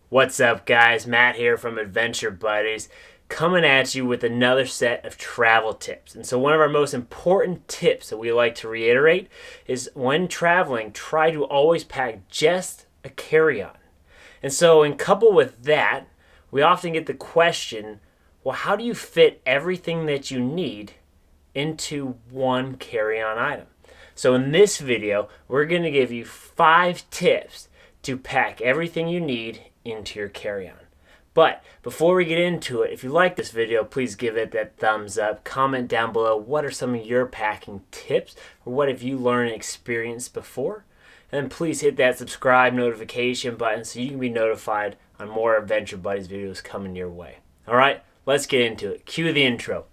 What's up, guys? Matt here from Adventure Buddies, coming at you with another set of travel tips. And so one of our most important tips that we like to reiterate is when traveling, try to always pack just a carry-on. And so in couple with that, we often get the question, well, how do you fit everything that you need into one carry-on item? So in this video, we're going to give you 5 tips to pack everything you need into your carry-on. But before we get into it, if you like this video, please give it that thumbs up. Comment down below what are some of your packing tips, or what have you learned and experienced before. And then please hit that subscribe notification button so you can be notified on more Adventure Buddies videos coming your way. All right, let's get into it. Cue the intro.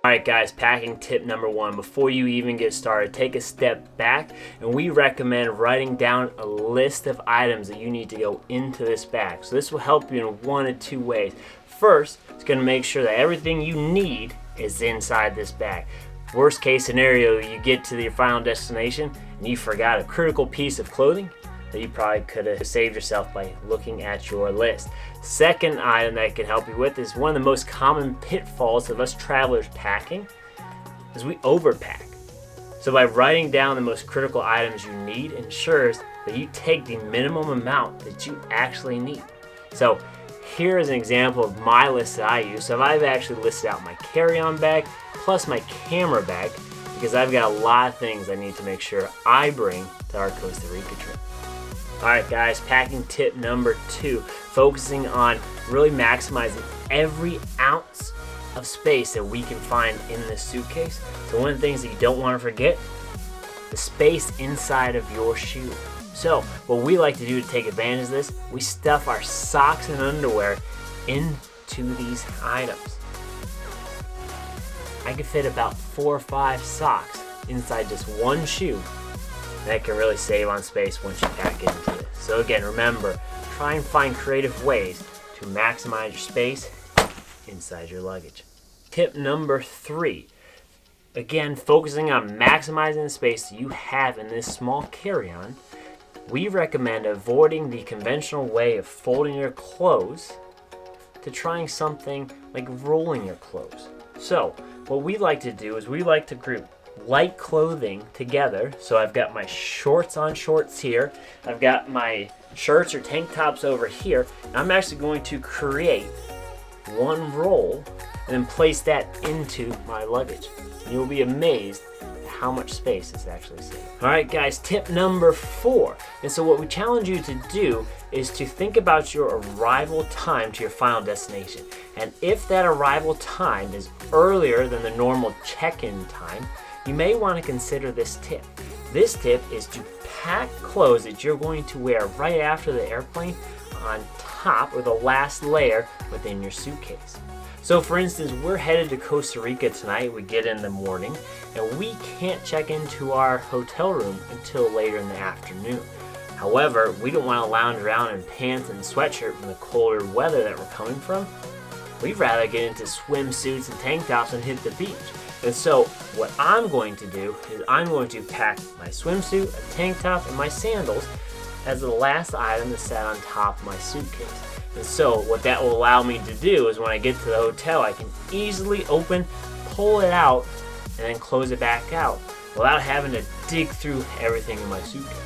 Alright guys, packing tip number 1. Before you even get started, take a step back and we recommend writing down a list of items that you need to go into this bag. So this will help you in one of 2 ways. First, it's going to make sure that everything you need is inside this bag. Worst case scenario, you get to your final destination and you forgot a critical piece of clothing that you probably could have saved yourself by looking at your list. Second item that can help you with is one of the most common pitfalls of us travelers packing is we overpack. So by writing down the most critical items you need ensures that you take the minimum amount that you actually need. So here is an example of my list that I use. So I've actually listed out my carry-on bag plus my camera bag because I've got a lot of things I need to make sure I bring to our Costa Rica trip. Alright guys, packing tip number 2, focusing on really maximizing every ounce of space that we can find in this suitcase. So one of the things that you don't want to forget, the space inside of your shoe. So what we like to do to take advantage of this, we stuff our socks and underwear into these items. I could fit about 4 or 5 socks inside just one shoe. That can really save on space once you pack into this. So again, remember, try and find creative ways to maximize your space inside your luggage. Tip number 3, again, focusing on maximizing the space that you have in this small carry-on, we recommend avoiding the conventional way of folding your clothes to trying something like rolling your clothes. So what we like to do is we like to group light clothing together. So I've got my shorts on shorts here, I've got my shirts or tank tops over here, and I'm actually going to create one roll and then place that into my luggage. And you'll be amazed at how much space it's actually saving. Alright guys, tip number 4. And so what we challenge you to do is to think about your arrival time to your final destination. And if that arrival time is earlier than the normal check-in time, you may want to consider this tip. This tip is to pack clothes that you're going to wear right after the airplane on top or the last layer within your suitcase. So for instance, we're headed to Costa Rica tonight. We get in the morning and we can't check into our hotel room until later in the afternoon. However, we don't want to lounge around in pants and sweatshirt from the colder weather that we're coming from. We'd rather get into swimsuits and tank tops and hit the beach. And so what I'm going to do is I'm going to pack my swimsuit, a tank top, and my sandals as the last item to set on top of my suitcase. And so what that will allow me to do is when I get to the hotel, I can easily open, pull it out, and then close it back out without having to dig through everything in my suitcase.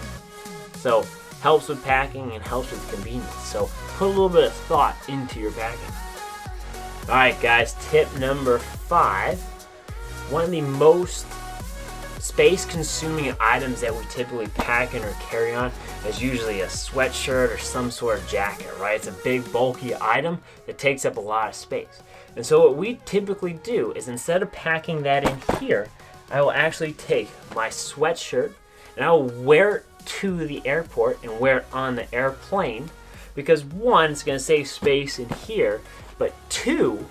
So helps with packing and helps with convenience. So put a little bit of thought into your packing. Alright guys, tip number 5. One of the most space-consuming items that we typically pack in or carry on is usually a sweatshirt or some sort of jacket, right? It's a big, bulky item that takes up a lot of space. And so what we typically do is instead of packing that in here, I will actually take my sweatshirt and I will wear it to the airport and wear it on the airplane because 1, it's going to save space in here, but 2,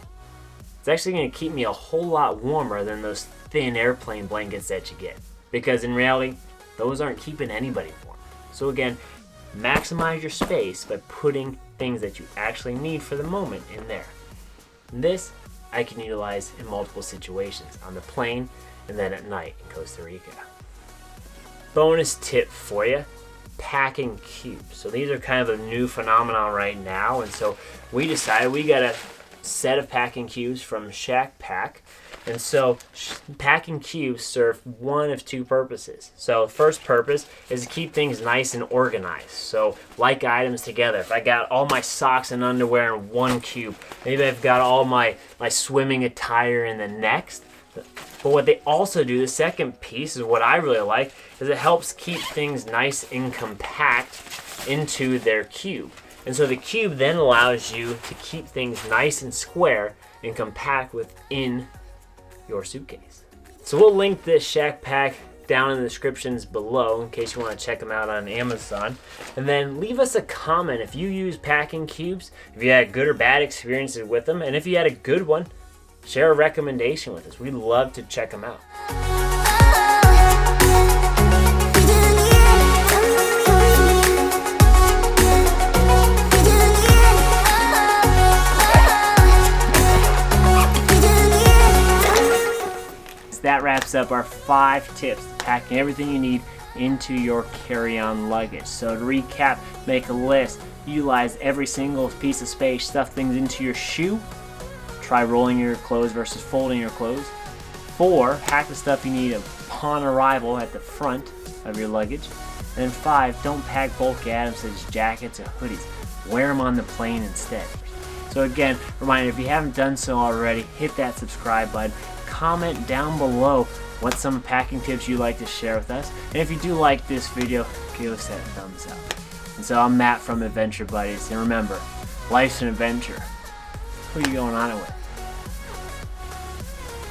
it's actually going to keep me a whole lot warmer than those thin airplane blankets that you get. Because in reality, those aren't keeping anybody warm. So again, maximize your space by putting things that you actually need for the moment in there. This I can utilize in multiple situations, on the plane and then at night in Costa Rica. Bonus tip for you, packing cubes. So these are kind of a new phenomenon right now, and so we decided we got a set of packing cubes from Shacke. And so packing cubes serve one of two purposes. So the first purpose is to keep things nice and organized. So like items together. If I got all my socks and underwear in one cube, maybe I've got all my swimming attire in the next. But what they also do, the second piece is what I really like, is it helps keep things nice and compact into their cube. And so the cube then allows you to keep things nice and square and compact within your suitcase. So we'll link this Shacke down in the descriptions below in case you want to check them out on Amazon. And then leave us a comment if you use packing cubes, if you had good or bad experiences with them, and if you had a good one, share a recommendation with us. We'd love to check them out. That wraps up our 5 tips to packing everything you need into your carry-on luggage. So to recap, make a list, utilize every single piece of space, stuff things into your shoe, try rolling your clothes versus folding your clothes. 4, pack the stuff you need upon arrival at the front of your luggage. And 5, don't pack bulky items such as jackets or hoodies. Wear them on the plane instead. So again, reminder, if you haven't done so already, hit that subscribe button. Comment down below what some packing tips you'd like to share with us. And if you do like this video, give us that thumbs up. And so I'm Matt from Adventure Buddies. And remember, life's an adventure. Who are you going on it with?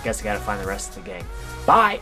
Guess I gotta find the rest of the gang. Bye!